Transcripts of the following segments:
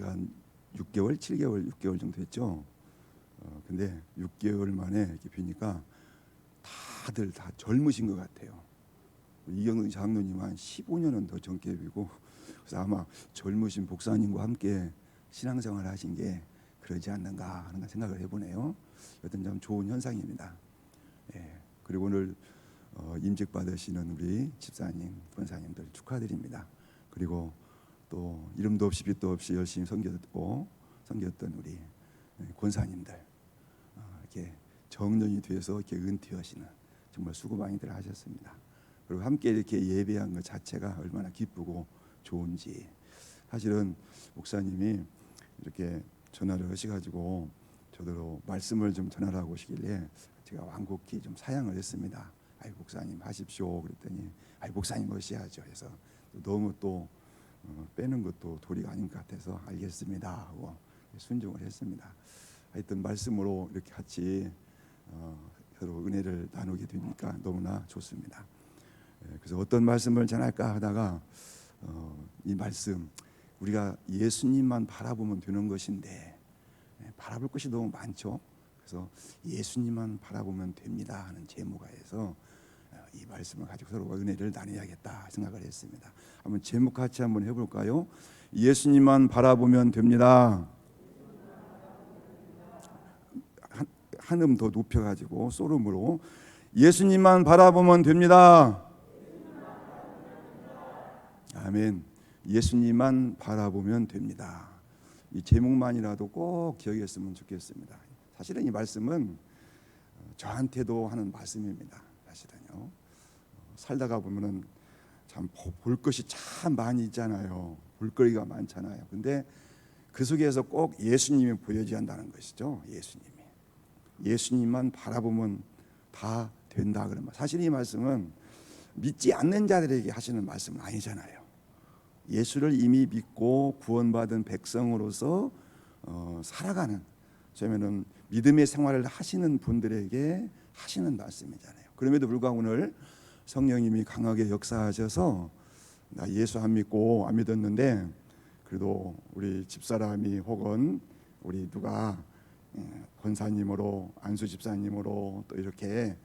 제가 한 6개월, 7개월, 6개월 정도 됐죠. 근데 6개월 만에 이렇게 뵈니까 다들 다 젊으신 것 같아요. 이경근 장로님 한 15년은 더 젊게 뵈고, 그래서 아마 젊으신 목사님과 함께 신앙생활 하신 게 그러지 않는가 하는 생각을 해보네요. 여튼 참 좋은 현상입니다. 그리고 오늘 임직 받으시는 우리 집사님, 권사님들 축하드립니다. 그리고 또 이름도 없이 빛도 없이 열심히 섬겼던 우리 권사님들, 이렇게 정년이 돼서 이렇게 은퇴하시는 정말 수고 많이들 하셨습니다. 그리고 함께 이렇게 예배한 것 자체가 얼마나 기쁘고 좋은지. 사실은 목사님이 이렇게 전화를 하셔가지고 저도 말씀을 좀 전하라고 하시길래 제가 완곡히 좀 사양을 했습니다. 아이 목사님 하십시오 그랬더니 아이 목사님 하셔야죠 해서 너무 또 빼는 것도 도리가 아닌 것 같아서 알겠습니다 하고 순종을 했습니다. 하여튼 말씀으로 이렇게 같이 서로 은혜를 나누게 되니까 너무나 좋습니다. 그래서 어떤 말씀을 전할까 하다가 이 말씀, 우리가 예수님만 바라보면 되는 것인데 바라볼 것이 너무 많죠. 그래서 예수님만 바라보면 됩니다 하는 제목하에서 이 말씀을 가지고 서로 은혜를 나눠야겠다 생각을 했습니다. 한번 제목 같이 한번 해볼까요? 예수님만 바라보면 됩니다. 한음 더 높여가지고 소름으로 예수님만 바라보면 됩니다. 아멘. 예수님만 바라보면 됩니다. 이 제목만이라도 꼭 기억했으면 좋겠습니다. 사실은 이 말씀은 저한테도 하는 말씀입니다. 사실은요. 살다가 보면은 참 볼 것이 참 많이 있잖아요. 볼거리가 많잖아요. 근데 그 속에서 꼭 예수님이 보여져야 한다는 것이죠. 예수님만 바라보면 다 된다 그러면 사실 이 말씀은 믿지 않는 자들에게 하시는 말씀은 아니잖아요. 예수를 이미 믿고 구원받은 백성으로서 살아가는, 그러면은 믿음의 생활을 하시는 분들에게 하시는 말씀이잖아요. 그럼에도 불구하고 오늘 성령님이 강하게 역사하셔서 나 예수 안 믿고 안 믿었는데 그래도 우리 집사람이 혹은 우리 누가 권사님으로 안수 집사님으로 또 이렇게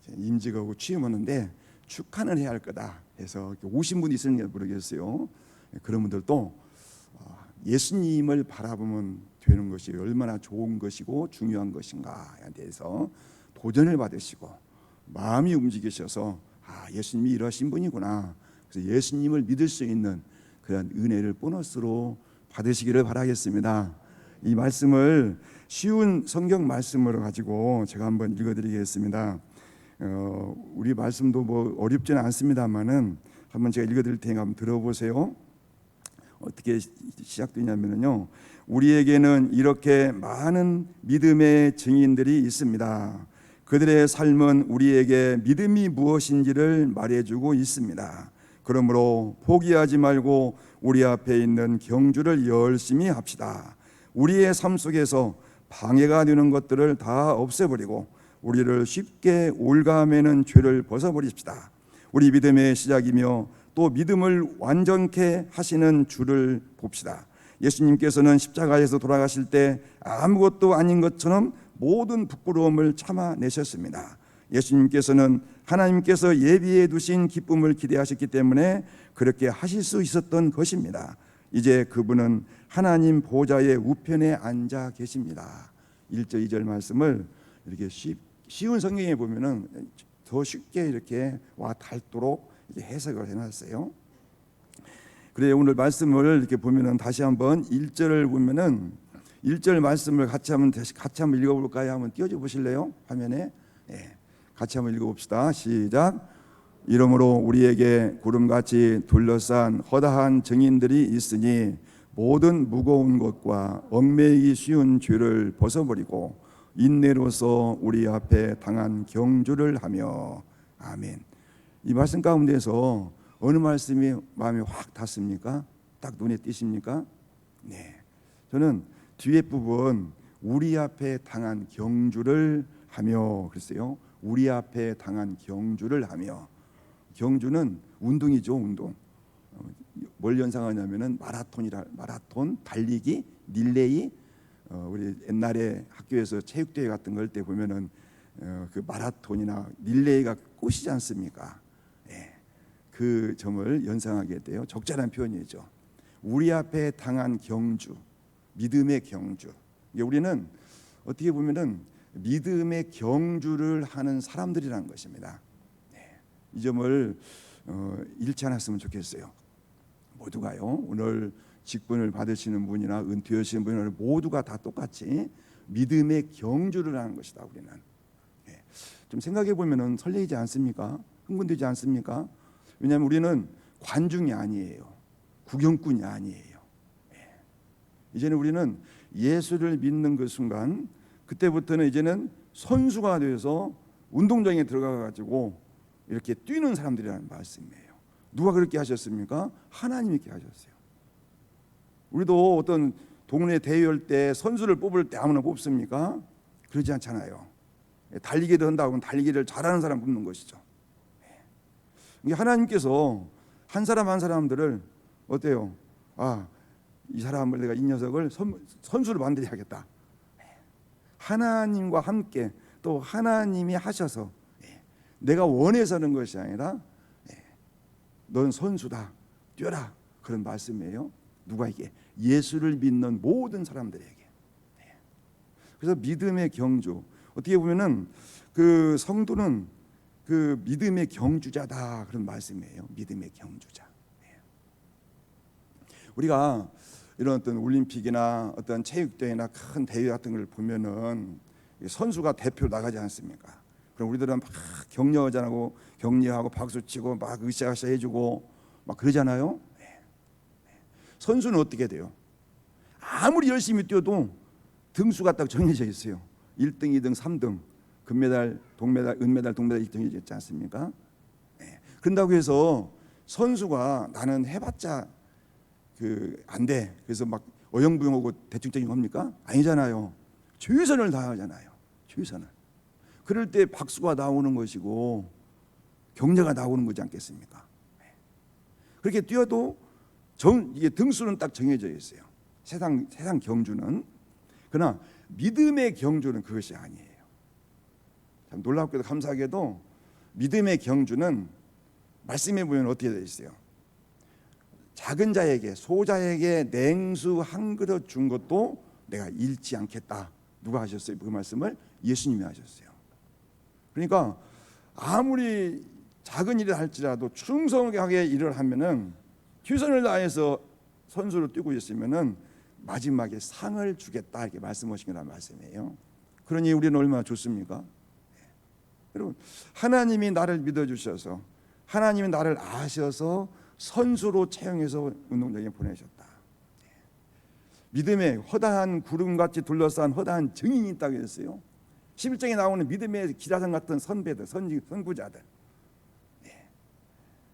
임직하고 취임하는데 축하는 해야 할 거다 해서 오신 분이 있을지 모르겠어요. 그런 분들도 예수님을 바라보면 되는 것이 얼마나 좋은 것이고 중요한 것인가에 대해서 도전을 받으시고 마음이 움직이셔서 예수님이 이러신 분이구나, 그래서 예수님을 믿을 수 있는 그런 은혜를 보너스로 받으시기를 바라겠습니다. 이 말씀을 쉬운 성경 말씀으로 가지고 제가 한번 읽어드리겠습니다. 우리 말씀도 뭐 어렵지는 않습니다만은 한번 제가 읽어드릴 테니까 한번 들어보세요. 어떻게 시작되냐면요, 우리에게는 이렇게 많은 믿음의 증인들이 있습니다. 그들의 삶은 우리에게 믿음이 무엇인지를 말해주고 있습니다. 그러므로 포기하지 말고 우리 앞에 있는 경주를 열심히 합시다. 우리의 삶 속에서 방해가 되는 것들을 다 없애버리고 우리를 쉽게 올가매는 죄를 벗어버립시다. 우리 믿음의 시작이며 또 믿음을 완전케 하시는 주를 봅시다. 예수님께서는 십자가에서 돌아가실 때 아무것도 아닌 것처럼 모든 부끄러움을 참아내셨습니다. 예수님께서는 하나님께서 예비해 두신 기쁨을 기대하셨기 때문에 그렇게 하실 수 있었던 것입니다. 이제 그분은 하나님 보좌의 우편에 앉아 계십니다. 1절 2절 말씀을 이렇게 쉬운 성경에 보면은 더 쉽게 이렇게 와 닿도록 해석을 해놨어요. 그래 오늘 말씀을 이렇게 보면은 다시 한번 1절을 보면은 1절 말씀을 같이 한번 읽어볼까요? 한번 띄워줘 보실래요? 화면에. 같이 한번 읽어봅시다. 시작. 이러므로 우리에게 구름같이 둘러싼 허다한 증인들이 있으니 모든 무거운 것과 얽매이기 쉬운 죄를 벗어버리고 인내로서 우리 앞에 당한 경주를 하며. 아멘. 이 말씀 가운데서 어느 말씀이 마음에 확 닿습니까? 딱 눈에 띄십니까? 네, 저는 뒤에 부분 우리 앞에 당한 경주를 하며 그랬어요. 우리 앞에 당한 경주를 하며. 경주는 운동이죠. 운동. 뭘 연상하냐면은 마라톤, 달리기, 릴레이. 우리 옛날에 학교에서 체육대회 같은 걸 때 보면은 그 마라톤이나 릴레이가 꽃이지 않습니까? 예, 그 점을 연상하게 돼요. 적절한 표현이죠. 우리 앞에 당한 경주, 믿음의 경주. 우리는 어떻게 보면은 믿음의 경주를 하는 사람들이라는 것입니다. 이 점을 잃지 않았으면 좋겠어요. 모두가요. 오늘 직분을 받으시는 분이나 은퇴하시는 분이나 모두가 다 똑같이 믿음의 경주를 하는 것이다. 우리는 좀 생각해 보면은 설레이지 않습니까? 흥분되지 않습니까? 왜냐하면 우리는 관중이 아니에요. 구경꾼이 아니에요. 이제는 우리는 예수를 믿는 그 순간, 그때부터는 이제는 선수가 되어서 운동장에 들어가 가지고 이렇게 뛰는 사람들이라는 말씀이에요. 누가 그렇게 하셨습니까? 하나님이 그렇게 하셨어요. 우리도 어떤 동네 대회할 때 선수를 뽑을 때 아무나 뽑습니까? 그러지 않잖아요. 달리기를 한다고 하면 달리기를 잘하는 사람 뽑는 것이죠. 하나님께서 한 사람 한 사람들을 어때요? 이 사람을 내가 이 녀석을 선수를 만들어야겠다. 하나님과 함께 또 하나님이 하셔서 내가 원해서 하는 것이 아니라 넌 선수다, 뛰어라, 그런 말씀이에요. 누가에게? 예수를 믿는 모든 사람들에게. 그래서 믿음의 경주, 어떻게 보면은 그 성도는 그 믿음의 경주자다, 그런 말씀이에요. 믿음의 경주자. 우리가 이런 어떤 올림픽이나 어떤 체육대회나 큰 대회 같은 걸 보면은 선수가 대표로 나가지 않습니까? 그럼 우리들은 막 격려하고 박수치고 막 으쌰으쌰 해주고 막 그러잖아요. 선수는 어떻게 돼요? 아무리 열심히 뛰어도 등수가 딱 정해져 있어요. 1등, 2등, 3등, 금메달, 동메달, 은메달, 동메달 1등이 있지 않습니까? 그런다고 해서 선수가 나는 해봤자 안 돼, 그래서 막 어영부영하고 대충적인 겁니까? 아니잖아요. 최선을 다하잖아요. 최선을. 그럴 때 박수가 나오는 것이고 격려가 나오는 거지 않겠습니까? 그렇게 뛰어도 이게 등수는 딱 정해져 있어요. 세상 경주는. 그러나 믿음의 경주는 그것이 아니에요. 참 놀랍게도 감사하게도 믿음의 경주는 말씀해 보면 어떻게 되어 있어요? 작은 자에게, 소자에게 냉수 한 그릇 준 것도 내가 잃지 않겠다. 누가 하셨어요? 그 말씀을 예수님이 하셨어요. 그러니까 아무리 작은 일을 할지라도 충성하게 일을 하면은 최선을 다해서 선수로 뛰고 있으면은 마지막에 상을 주겠다, 이렇게 말씀하신 거란 말씀이에요. 그러니 우리는 얼마나 좋습니까? 여러분, 하나님이 나를 믿어주셔서, 하나님이 나를 아셔서 선수로 채용해서 운동장에 보내셨다. 믿음의 허다한 구름같이 둘러싼 허다한 증인이 있다고 했어요. 11장에 나오는 믿음의 기사장 같은 선배들, 선구자들.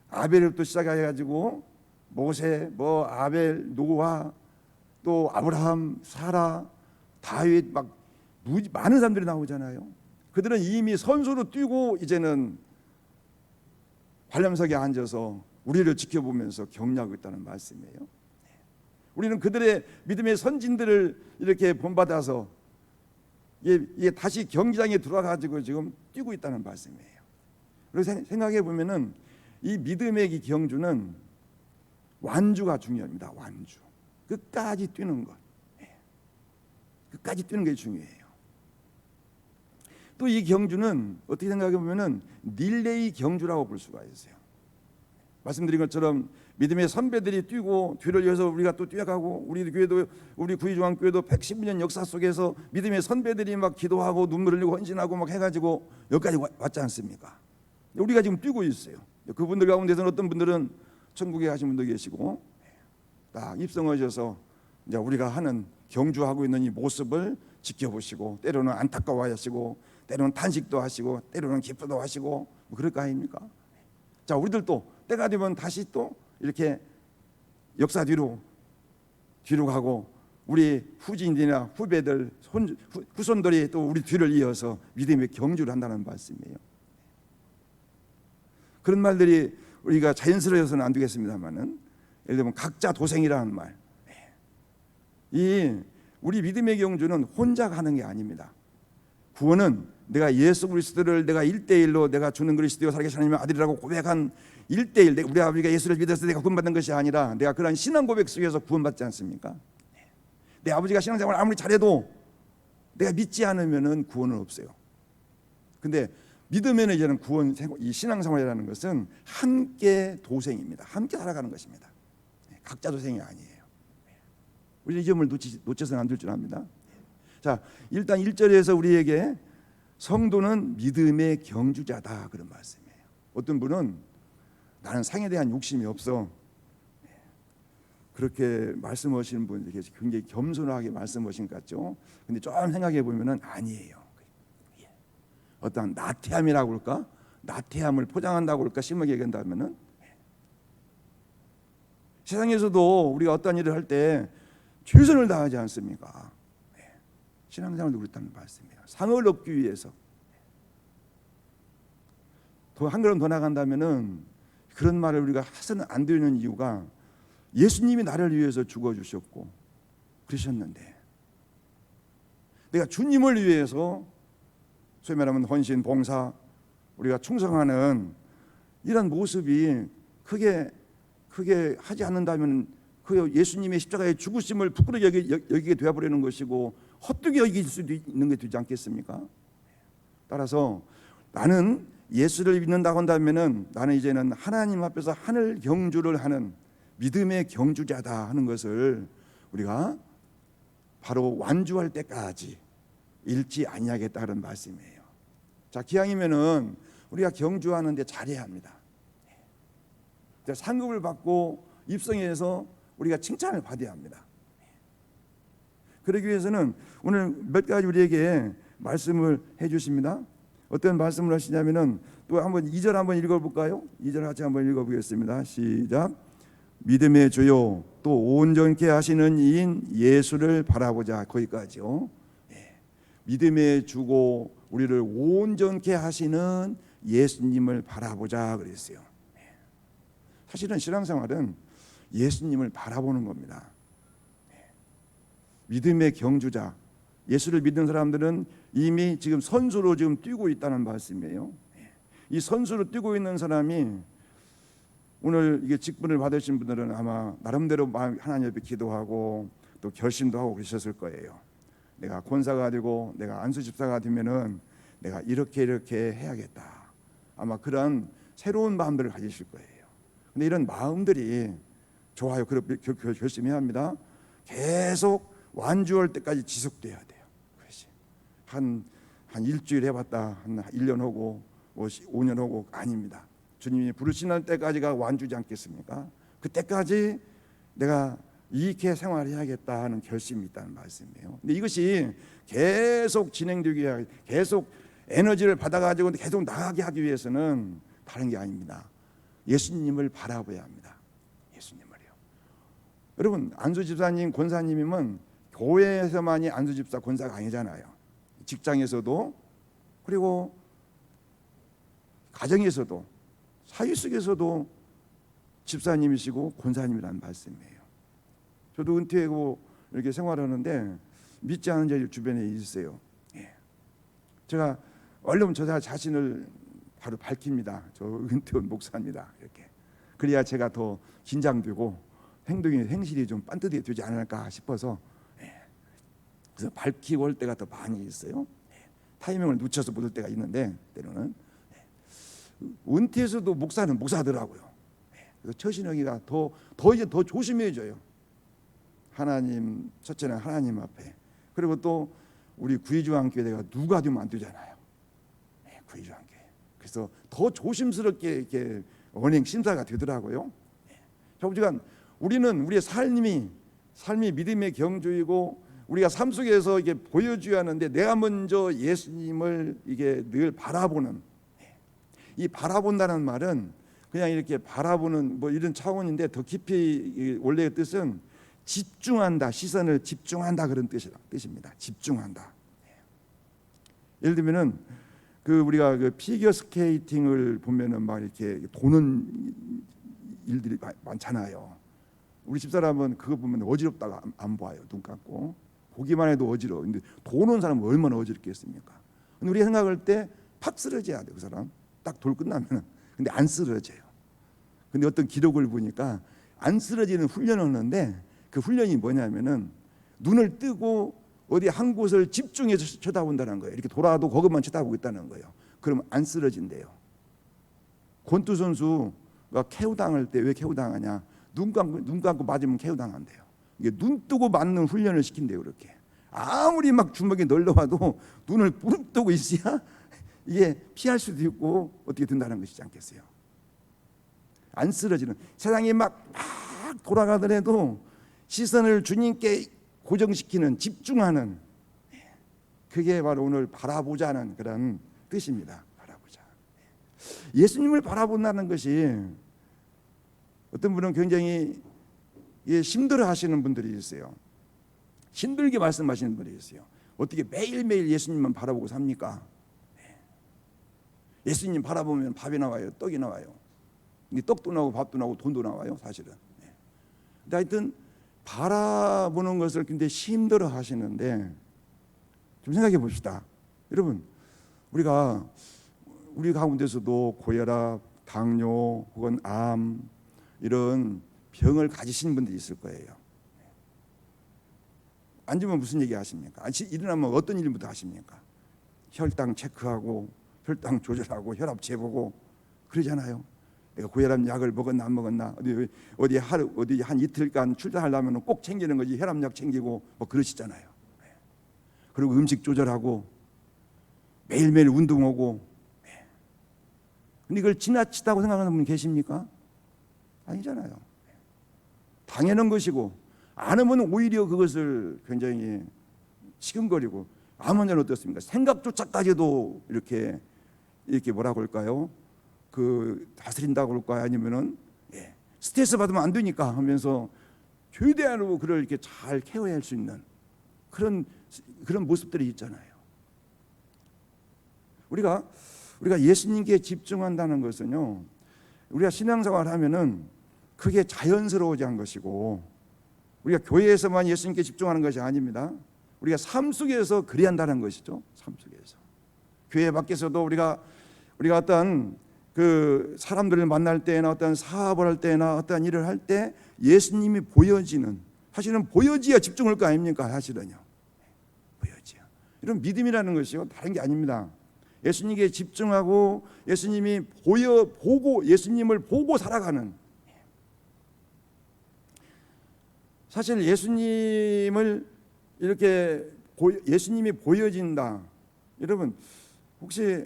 아벨부터 시작해가지고 모세, 아벨, 노아, 또 아브라함, 사라, 다윗, 막 많은 사람들이 나오잖아요. 그들은 이미 선수로 뛰고 이제는 관람석에 앉아서 우리를 지켜보면서 격려하고 있다는 말씀이에요. 우리는 그들의 믿음의 선진들을 이렇게 본받아서 이게 다시 경기장에 들어가가지고 지금 뛰고 있다는 말씀이에요. 그래서 생각해 보면은 이 믿음의 경주는 완주가 중요합니다. 완주. 끝까지 뛰는 것. 끝까지 뛰는 게 중요해요. 또 이 경주는 어떻게 생각해 보면은 릴레이 경주라고 볼 수가 있어요. 말씀드린 것처럼 믿음의 선배들이 뛰고 뒤를 이어서 우리가 또 뛰어가고, 우리 교회도, 우리 구의중앙교회도 115년 역사 속에서 믿음의 선배들이 막 기도하고 눈물 흘리고 헌신하고 막 해가지고 여기까지 왔지 않습니까? 우리가 지금 뛰고 있어요. 그분들 가운데서는 어떤 분들은 천국에 가신 분도 계시고, 딱 입성하셔서 이제 우리가 하는 경주하고 있는 이 모습을 지켜보시고, 때로는 안타까워하시고, 때로는 탄식도 하시고, 때로는 기뻐도 하시고, 뭐 그럴 거 아닙니까? 자, 우리들도 때가 되면 다시 또 이렇게 역사 뒤로 가고, 우리 후진들이나 후배들, 후손들이 또 우리 뒤를 이어서 믿음의 경주를 한다는 말씀이에요. 그런 말들이 우리가 자연스러워서는 안 되겠습니다만은 예를 들면 각자 도생이라는 말. 이 우리 믿음의 경주는 혼자 가는 게 아닙니다. 구원은 내가 예수 그리스도를 내가 1대1로 내가 주는 그리스도요 살아계신 하나님의 아들이라고 고백한 1대1, 우리 아버지가 예수를 믿어서 내가 구원받는 것이 아니라 내가 그런 신앙 고백 속에서 구원받지 않습니까? 내 아버지가 신앙생활을 아무리 잘해도 내가 믿지 않으면 구원은 없어요. 근데 믿으면 이제는 구원, 이 신앙생활이라는 것은 함께 도생입니다. 함께 살아가는 것입니다. 각자 도생이 아니에요. 우리 이 점을 놓쳐서는 안 될 줄 압니다. 자, 일단 1절에서 우리에게 성도는 믿음의 경주자다 그런 말씀이에요. 어떤 분은 나는 상에 대한 욕심이 없어 그렇게 말씀하시는 분이 굉장히 겸손하게 말씀하신 것 같죠. 근데 좀 생각해 보면은 아니에요. 어떤 나태함이라고 그럴까? 나태함을 포장한다고 그럴까? 심하게 얘기한다면은 세상에서도 우리가 어떤 일을 할 때 최선을 다하지 않습니까? 신앙생활도 그렇다는 말씀이에요. 상을 얻기 위해서 한 걸음 더 나간다면은 그런 말을 우리가 해서는 안 되는 이유가 예수님이 나를 위해서 죽어주셨고 그러셨는데 내가 주님을 위해서 소위 말하면 헌신, 봉사, 우리가 충성하는 이런 모습이 크게 하지 않는다면 그 예수님의 십자가의 죽으심을 부끄러워 여기게 되어버리는 것이고 헛되게 여길 수도 있는 게 되지 않겠습니까? 따라서 나는 예수를 믿는다고 한다면은 나는 이제는 하나님 앞에서 하늘 경주를 하는 믿음의 경주자다 하는 것을 우리가 바로 완주할 때까지 잃지 아니하겠다는 말씀이에요. 자, 기왕이면은 우리가 경주하는데 잘해야 합니다. 상급을 받고 입성해서 우리가 칭찬을 받아야 합니다. 그러기 위해서는 오늘 몇 가지 우리에게 말씀을 해주십니다. 어떤 말씀을 하시냐면은 또 한번 2절 한번 읽어볼까요? 2절 같이 한번 읽어보겠습니다. 시작. 믿음의 주요 또 온전케 하시는 이인 예수를 바라보자. 거기까지요. 믿음의 주고 우리를 온전케 하시는 예수님을 바라보자 그랬어요. 사실은 신앙생활은 예수님을 바라보는 겁니다. 믿음의 경주자, 예수를 믿는 사람들은 이미 지금 선수로 지금 뛰고 있다는 말씀이에요. 이 선수로 뛰고 있는 사람이 오늘 이게 직분을 받으신 분들은 아마 나름대로 하나님 앞에 기도하고 또 결심도 하고 계셨을 거예요. 내가 권사가 되고 내가 안수 집사가 되면은 내가 이렇게 해야겠다. 아마 그런 새로운 마음들을 가지실 거예요. 근데 이런 마음들이 좋아요. 그렇게 결심해야 합니다. 계속 완주할 때까지 지속돼야 돼요. 그렇지. 한 일주일 해봤다, 한 1년 하고 5년 하고 아닙니다. 주님이 부르시는 때까지가 완주지 않겠습니까? 그때까지 내가 이렇게 생활해야겠다 하는 결심이 있다는 말씀이에요. 근데 이것이 계속 진행되기 위해 계속 에너지를 받아가지고 계속 나가게 하기 위해서는 다른 게 아닙니다. 예수님을 바라봐야 합니다. 예수님을요. 여러분 안수집사님, 권사님이면 교회에서만이 안수집사, 권사가 아니잖아요. 직장에서도 그리고 가정에서도 사회 속에서도 집사님이시고 권사님이라는 말씀이에요. 저도 은퇴하고 이렇게 생활하는데 믿지 않은 자들 주변에 있어요. 제가 얼른 저 자신을 바로 밝힙니다. 저 은퇴한 목사입니다. 이렇게 그래야 제가 더 긴장되고 행실이 좀 빤듯하게 되지 않을까 싶어서 그래서 밝히고 할 때가 더 많이 있어요. 타이밍을 놓쳐서 못 올 때가 있는데 때로는 은퇴해서도 목사는 목사더라고요. 그래서 처신하기가 이제 더 조심해져요. 하나님, 첫째는 하나님 앞에, 그리고 또 우리 구의주한교회가 누가 되면 안 되잖아요. 구의주한교회. 그래서 더 조심스럽게 이렇게 언행 심사가 되더라고요. 결국은 우리는 우리의 삶이 믿음의 경주이고 우리가 삶 속에서 이게 보여줘야 하는데 내가 먼저 예수님을 이게 늘 바라보는, 이 바라본다는 말은 그냥 이렇게 바라보는 뭐 이런 차원인데 더 깊이 원래의 뜻은 집중한다, 시선을 집중한다 그런 뜻입니다. 집중한다. 예를 들면은 우리가 피겨 스케이팅을 보면은 막 이렇게 도는 일들이 많잖아요. 우리 집사람은 그거 보면 어지럽다가 안 봐요. 눈 감고 보기만 해도 어지러워. 근데 도는 사람은 얼마나 어지럽겠습니까? 근데 우리가 생각할 때 팍 쓰러져야 돼. 그 사람 딱 돌 끝나면은. 근데 안 쓰러져요. 근데 어떤 기록을 보니까 안 쓰러지는 훈련을 하는데 그 훈련이 뭐냐면은 눈을 뜨고 어디 한 곳을 집중해서 쳐다본다는 거예요. 이렇게 돌아도 그것만 쳐다보고 있다는 거예요. 그러면 안 쓰러진대요. 권투 선수가 KO 당할 때 왜 KO 당하냐? 눈 감고 맞으면 KO 당한대요. 이게 눈 뜨고 맞는 훈련을 시킨대요. 그렇게 아무리 막 주먹이 널려와도 눈을 부릅 뜨고 있어야 이게 피할 수도 있고 어떻게 된다는 것이지 않겠어요? 안 쓰러지는, 세상이 막 돌아가더라도 시선을 주님께 고정시키는, 집중하는, 그게 바로 오늘 바라보자는 그런 뜻입니다. 바라보자. 예수님을 바라본다는 것이 어떤 분은 굉장히 힘들어 하시는 분들이 있어요. 힘들게 말씀하시는 분들이 있어요. 어떻게 매일매일 예수님만 바라보고 삽니까? 예수님 바라보면 밥이 나와요, 떡이 나와요. 떡도 나오고 밥도 나오고 돈도 나와요, 사실은. 근데 하여튼 바라보는 것을 굉장히 힘들어 하시는데 좀 생각해 봅시다. 여러분, 우리가 우리 가운데서도 고혈압, 당뇨 혹은 암 이런 병을 가지신 분들이 있을 거예요. 앉으면 무슨 얘기 하십니까? 일어나면 어떤 일부터 하십니까? 혈당 체크하고 혈당 조절하고 혈압 재보고 그러잖아요. 내가 고혈압 약을 먹었나 안 먹었나, 어디 한 이틀간 출장하려면 꼭 챙기는 거지. 혈압약 챙기고 뭐 그러시잖아요. 그리고 음식 조절하고 매일매일 운동하고. 근데 이걸 지나치다고 생각하는 분 계십니까? 아니잖아요. 당연한 것이고, 안 하면 오히려 그것을 굉장히 시금거리고. 암 환자는 어떻습니까? 생각조차까지도 이렇게 뭐라고 할까요? 다스린다고 할까요? 아니면은 스트레스 받으면 안 되니까 하면서 최대한으로 그를 이렇게 잘 케어할 수 있는 그런 모습들이 있잖아요. 우리가 예수님께 집중한다는 것은요, 우리가 신앙생활을 하면은 그게 자연스러워지 한 것이고, 우리가 교회에서만 예수님께 집중하는 것이 아닙니다. 우리가 삶 속에서 그래야 한다는 것이죠. 삶 속에서. 교회 밖에서도 우리가 어떤 그 사람들을 만날 때나 어떤 사업을 할 때나 어떤 일을 할 때 예수님이 보여지는, 사실은 보여지야 집중할 거 아닙니까? 사실은요. 보여지야. 이런 믿음이라는 것이요, 다른 게 아닙니다. 예수님께 집중하고 예수님이 보고 예수님을 보고 살아가는. 사실 예수님을 이렇게 예수님이 보여진다. 여러분, 혹시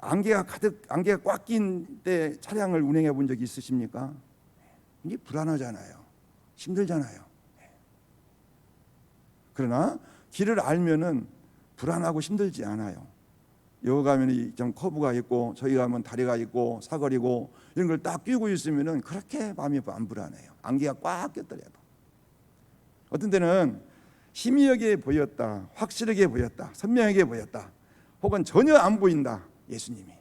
안개가 꽉 낀 때 차량을 운행해 본 적이 있으십니까? 이게 불안하잖아요. 힘들잖아요. 그러나 길을 알면은 불안하고 힘들지 않아요. 여기 가면 좀 커브가 있고 저기 가면 다리가 있고 사거리고 이런 걸 딱 끼고 있으면은 그렇게 마음이 안 불안해요. 안개가 꽉 꼈더라도. 어떤 때는 희미하게 보였다, 확실하게 보였다, 선명하게 보였다, 혹은 전혀 안 보인다. 예수님이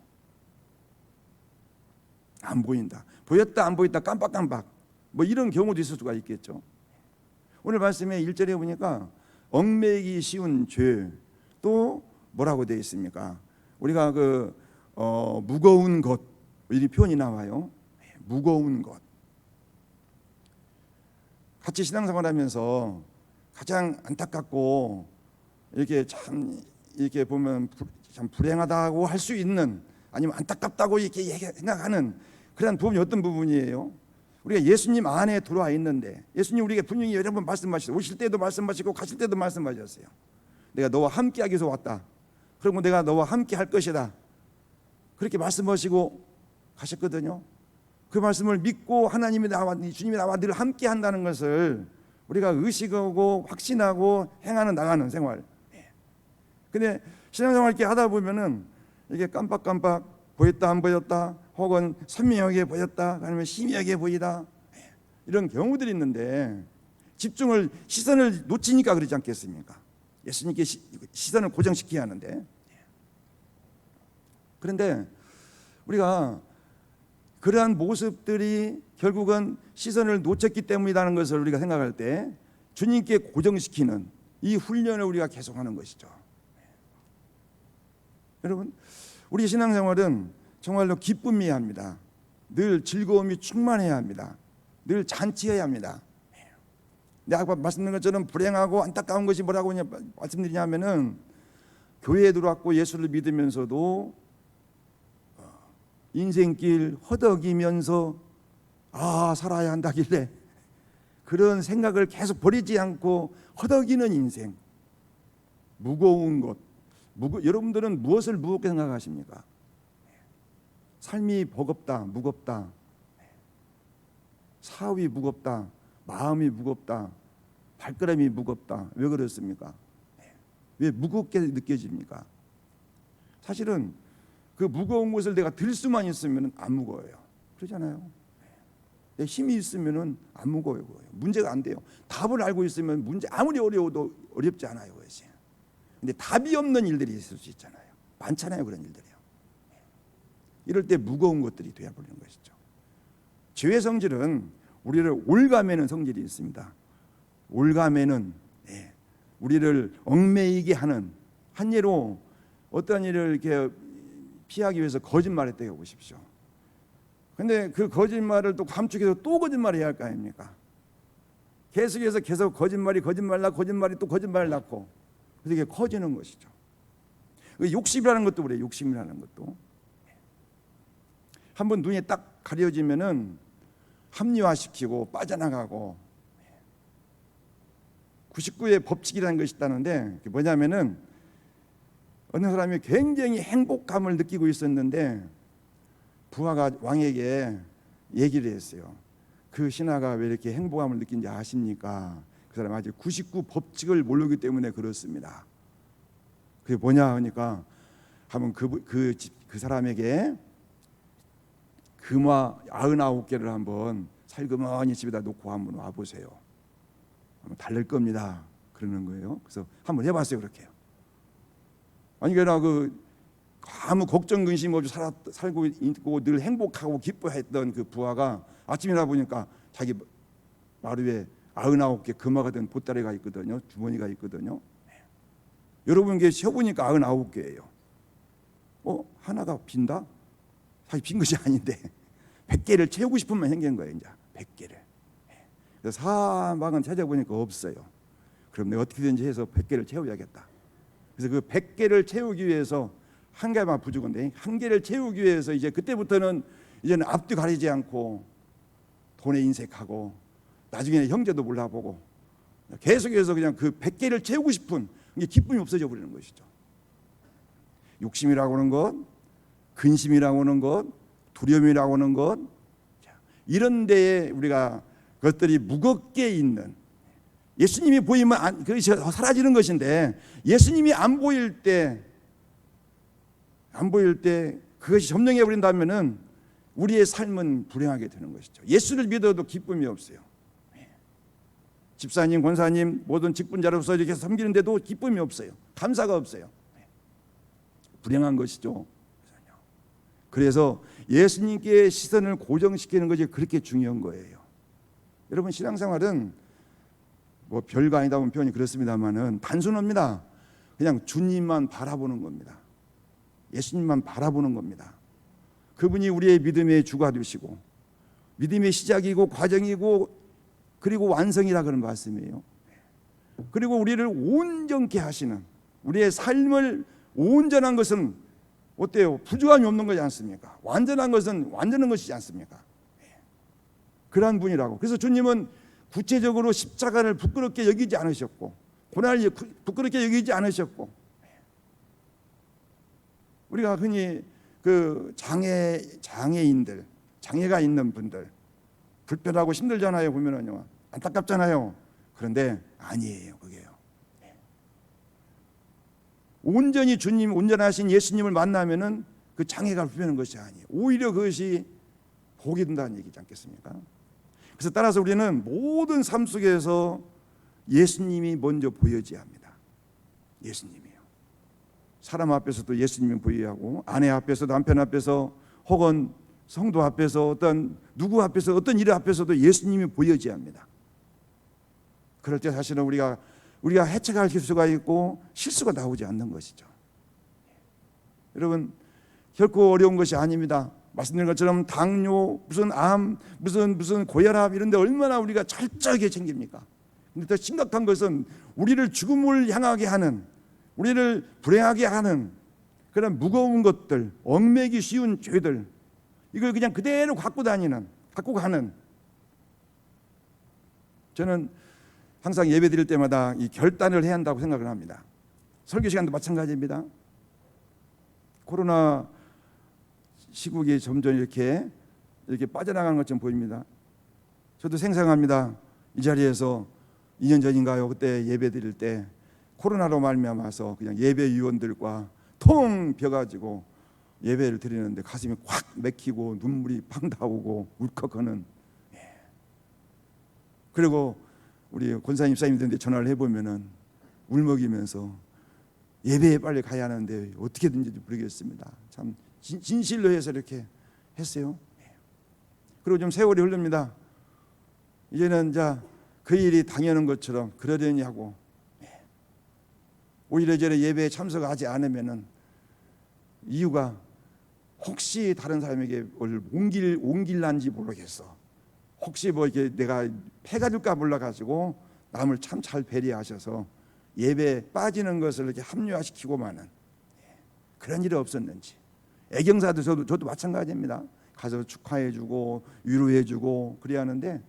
안 보인다, 보였다 안 보였다, 깜빡깜빡, 뭐 이런 경우도 있을 수가 있겠죠. 오늘 말씀에 1절에 보니까 얽매이기 쉬운 죄, 또 뭐라고 되어 있습니까? 우리가 무거운 것, 이 표현이 나와요. 무거운 것. 같이 신앙생활하면서 가장 안타깝고 이렇게 보면 참 불행하다고 할 수 있는, 아니면 안타깝다고 이렇게 생각하는 그런 부분이 어떤 부분이에요? 우리가 예수님 안에 들어와 있는데, 예수님 우리에게 분명히 여러 번 말씀하시고, 오실 때도 말씀하시고 가실 때도 말씀하셨어요. 내가 너와 함께 하기 위해서 왔다. 그리고 내가 너와 함께 할 것이다. 그렇게 말씀하시고 가셨거든요. 그 말씀을 믿고 하나님이 주님이 나와 늘 함께 한다는 것을 우리가 의식하고 확신하고 행하는 나가는 생활. 근데 신앙생활 이렇게 하다 보면은 이게 깜빡깜빡 보였다 안 보였다, 혹은 선명하게 보였다 아니면 희미하게 보이다, 이런 경우들이 있는데 시선을 놓치니까 그러지 않겠습니까? 예수님께 시선을 고정시켜야 하는데. 그런데 우리가 그러한 모습들이 결국은 시선을 놓쳤기 때문이라는 것을 우리가 생각할 때 주님께 고정시키는 이 훈련을 우리가 계속하는 것이죠. 여러분, 우리 신앙생활은 정말로 기쁨이어야 합니다. 늘 즐거움이 충만해야 합니다. 늘 잔치해야 합니다. 근데 아까 말씀드린 것처럼 불행하고 안타까운 것이 뭐라고 말씀드리냐면은 교회에 들어왔고 예수를 믿으면서도 인생길 허덕이면서 살아야 한다길래 그런 생각을 계속 버리지 않고 허덕이는 인생, 무거운 것, 여러분들은 무엇을 무겁게 생각하십니까? 삶이 버겁다, 무겁다, 사업이 무겁다, 마음이 무겁다, 발걸음이 무겁다. 왜 그렇습니까? 왜 무겁게 느껴집니까? 사실은 그 무거운 것을 내가 들 수만 있으면 안 무거워요. 그러잖아요. 내 힘이 있으면 안 무거워요. 문제가 안 돼요. 답을 알고 있으면 문제 아무리 어려워도 어렵지 않아요. 그것이. 근데 답이 없는 일들이 있을 수 있잖아요. 많잖아요. 그런 일들이요. 이럴 때 무거운 것들이 되어버리는 것이죠. 죄의 성질은 우리를 올가매는 성질이 있습니다. 올가매는 우리를 얽매이게 하는, 한 예로 어떤 일을 이렇게 피하기 위해서 거짓말했다고 보십시오. 근데 그 거짓말을 또 감축해서 또 거짓말해야 할 거 아닙니까? 계속해서 계속 거짓말이 또 거짓말을 낳고 그래서 이게 커지는 것이죠. 욕심이라는 것도 그래요. 욕심이라는 것도 한번 눈에 딱 가려지면은 합리화시키고 빠져나가고 99의 법칙이라는 것이 있다는데 그게 뭐냐면은 어느 사람이 굉장히 행복감을 느끼고 있었는데 부하가 왕에게 얘기를 했어요. 그 신하가 왜 이렇게 행복감을 느낀지 아십니까? 그 사람 아직 99 법칙을 모르기 때문에 그렇습니다. 그게 뭐냐 하니까 한번 그 사람에게 금화 99개를 한번 살그머니 집에다 놓고 한번 와보세요. 한번 달랠 겁니다. 그러는 거예요. 그래서 한번 해봤어요. 그렇게요. 아니 그러나 아무 걱정 근심 없이 살고 있고 늘 행복하고 기뻐했던 그 부하가 아침이나 보니까 자기 마루에 99개 금화가 된 보따리가 있거든요. 주머니가 있거든요. 여러분 이게 세어보니까 99개예요. 하나가 빈다? 사실 빈 것이 아닌데 100개를 채우고 싶으면 생긴 거예요. 이제 100개를. 그래서 사방은 찾아보니까 없어요. 그럼 내가 어떻게든지 해서 100개를 채워야겠다. 그래서 그 100개를 채우기 위해서 한 개만 부족한데 한 개를 채우기 위해서 이제 그때부터는 이제는 앞뒤 가리지 않고 돈에 인색하고 나중에는 형제도 몰라보고 계속해서 그냥 그 100개를 채우고 싶은 이게 기쁨이 없어져 버리는 것이죠. 욕심이라고 하는 것, 근심이라고 하는 것, 두려움이라고 하는 것, 이런 데에 우리가 그것들이 무겁게 있는, 예수님이 보이면 그것이 사라지는 것인데 예수님이 안 보일 때 그것이 점령해 버린다면은 우리의 삶은 불행하게 되는 것이죠. 예수를 믿어도 기쁨이 없어요. 집사님, 권사님, 모든 직분자로서 이렇게 섬기는데도 기쁨이 없어요. 감사가 없어요. 불행한 것이죠. 그래서 예수님께 시선을 고정시키는 것이 그렇게 중요한 거예요. 여러분 신앙생활은 뭐 별거 아니다 보면 표현이 그렇습니다만은 단순합니다. 그냥 주님만 바라보는 겁니다. 예수님만 바라보는 겁니다. 그분이 우리의 믿음의 주가 되시고 믿음의 시작이고 과정이고 그리고 완성이라 그런 말씀이에요. 그리고 우리를 온전케 하시는, 우리의 삶을 온전한 것은 어때요? 부족함이 없는 것이지 않습니까? 완전한 것은 완전한 것이지 않습니까? 그러한 분이라고. 그래서 주님은 구체적으로 십자가를 부끄럽게 여기지 않으셨고 고난을 부끄럽게 여기지 않으셨고, 우리가 흔히 그 장애인들, 장애가 있는 분들 불편하고 힘들잖아요. 보면은요 안타깝잖아요. 그런데 아니에요. 그게요. 온전히 주님, 온전하신 예수님을 만나면은 그 장애가 불편한 것이 아니에요. 오히려 그것이 복이 된다는 얘기지 않겠습니까? 그래서 따라서 우리는 모든 삶 속에서 예수님이 먼저 보여져야 합니다. 예수님이요. 사람 앞에서도 예수님이 보여야 하고 아내 앞에서 남편 앞에서 혹은 성도 앞에서 어떤 누구 앞에서 어떤 일 앞에서도 예수님이 보여져야 합니다. 그럴 때 사실은 우리가 해책할 수가 있고 실수가 나오지 않는 것이죠. 여러분, 결코 어려운 것이 아닙니다. 말씀드린 것처럼 당뇨, 무슨 암, 무슨 고혈압 이런 데 얼마나 우리가 철저하게 챙깁니까? 근데 더 심각한 것은 우리를 죽음을 향하게 하는, 우리를 불행하게 하는 그런 무거운 것들, 얽매기 쉬운 죄들, 이걸 그냥 그대로 갖고 가는. 저는 항상 예배 드릴 때마다 이 결단을 해야 한다고 생각을 합니다. 설교 시간도 마찬가지입니다. 코로나 시국이 점점 이렇게 빠져나가는 것처럼 보입니다. 저도 생생합니다. 이 자리에서 2년 전인가요? 그때 예배 드릴 때 코로나로 말미암아서 그냥 예배위원들과 통 벼가지고 예배를 드리는데 가슴이 확 맥히고 눈물이 팍 나오고 울컥하는. 그리고 우리 권사님 사님들한테 전화를 해보면은 울먹이면서 예배에 빨리 가야 하는데 어떻게든지 모르겠습니다. 참 진실로 해서 이렇게 했어요. 그리고 좀 세월이 흐릅니다. 이제는 그 일이 당연한 것처럼 그러려니 하고, 오히려 이제 예배에 참석하지 않으면은 이유가 혹시 다른 사람에게 옮길란지 모르겠어. 혹시 이렇게 내가 폐가 될까 몰라가지고 남을 참 잘 배려하셔서 예배에 빠지는 것을 이렇게 합리화시키고만은 그런 일이 없었는지. 애경사도 저도 마찬가지입니다. 가서 축하해주고 위로해주고 그래야 하는데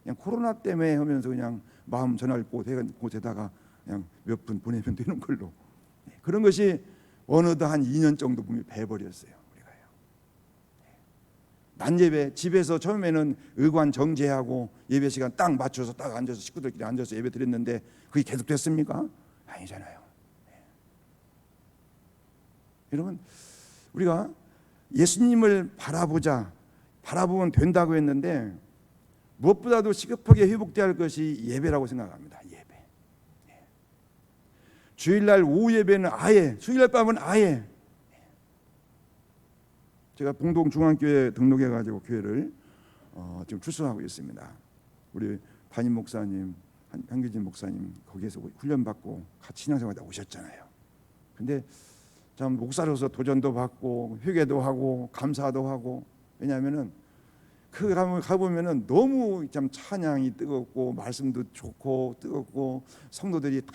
그냥 코로나 때문에 하면서 그냥 마음 전할 곳에다가 그냥 몇 분 보내면 되는 걸로. 그런 것이 어느덧 한 2년 정도 보면 배버렸어요. 우리가요. 낮 예배 집에서 처음에는 의관 정제하고 예배 시간 딱 맞춰서 딱 앉아서 식구들끼리 앉아서 예배 드렸는데 그게 계속 됐습니까? 아니잖아요. 여러분, 우리가 예수님을 바라보면 된다고 했는데 무엇보다도 시급하게 회복되어야 할 것이 예배라고 생각합니다. 예배. 주일날 오후 예배는 아예, 주일날 밤은 아예. 제가 봉동 중앙교회 등록해가지고 교회를 지금 출석하고 있습니다. 우리 담임 목사님, 한규진 목사님 거기에서 훈련받고 같이 신앙생활에 오셨잖아요. 근데 참 목사로서 도전도 받고 회개도 하고 감사도 하고, 왜냐하면은 그 가보면은 너무 참 찬양이 뜨겁고 말씀도 좋고 뜨겁고 성도들이 다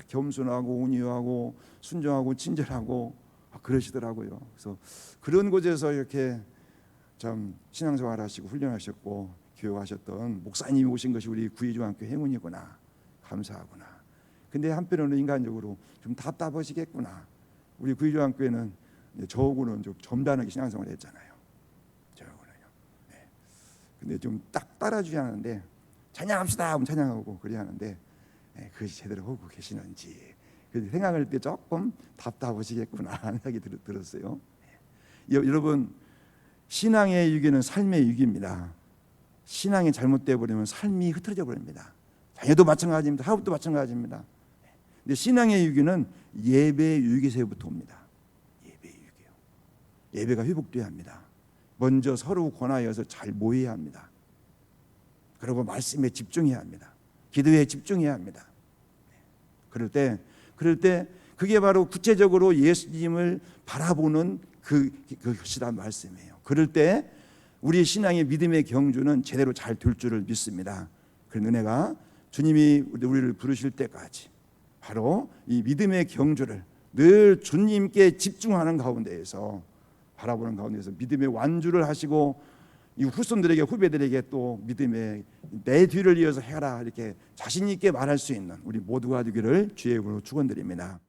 겸손하고 온유하고 순종하고 친절하고 그러시더라고요. 그래서 그런 곳에서 이렇게 참 신앙생활하시고 훈련하셨고 교육하셨던 목사님이 오신 것이 우리 구의중앙교 행운이구나, 감사하구나. 근데 한편으로는 인간적으로 좀 답답하시겠구나. 우리 구의중앙교회는 저하고는 좀 점잖하게 신앙생활을 했잖아요. 저하고는요. 근데 좀 딱 따라주지 않는데 찬양합시다 하면 찬양하고 그래야 하는데 그것이 제대로 하고 계시는지 그 생각할 때 조금 답답하시겠구나 하는 생각이 들었어요. 여러분, 신앙의 유기는 삶의 유기입니다. 신앙이 잘못되어 버리면 삶이 흐트러져 버립니다. 자녀도 마찬가지입니다. 사업도 마찬가지입니다. 근데 신앙의 유기는 예배 유기세부터 옵니다. 예배 유기요. 예배가 회복돼야 합니다. 먼저 서로 권하여서 잘 모여야 합니다. 그리고 말씀에 집중해야 합니다. 기도에 집중해야 합니다. 그럴 때 그게 바로 구체적으로 예수님을 바라보는 그것이란 말씀이에요. 그럴 때 우리 신앙의 믿음의 경주는 제대로 잘 될 줄을 믿습니다. 그런 은혜가 주님이 우리를 부르실 때까지 바로 이 믿음의 경주를 늘 주님께 집중하는 가운데에서 바라보는 가운데에서 믿음의 완주를 하시고 이 후손들에게 후배들에게 또 믿음의 내 뒤를 이어서 해라 이렇게 자신 있게 말할 수 있는 우리 모두가 되기를 주의 이름으로 축원드립니다.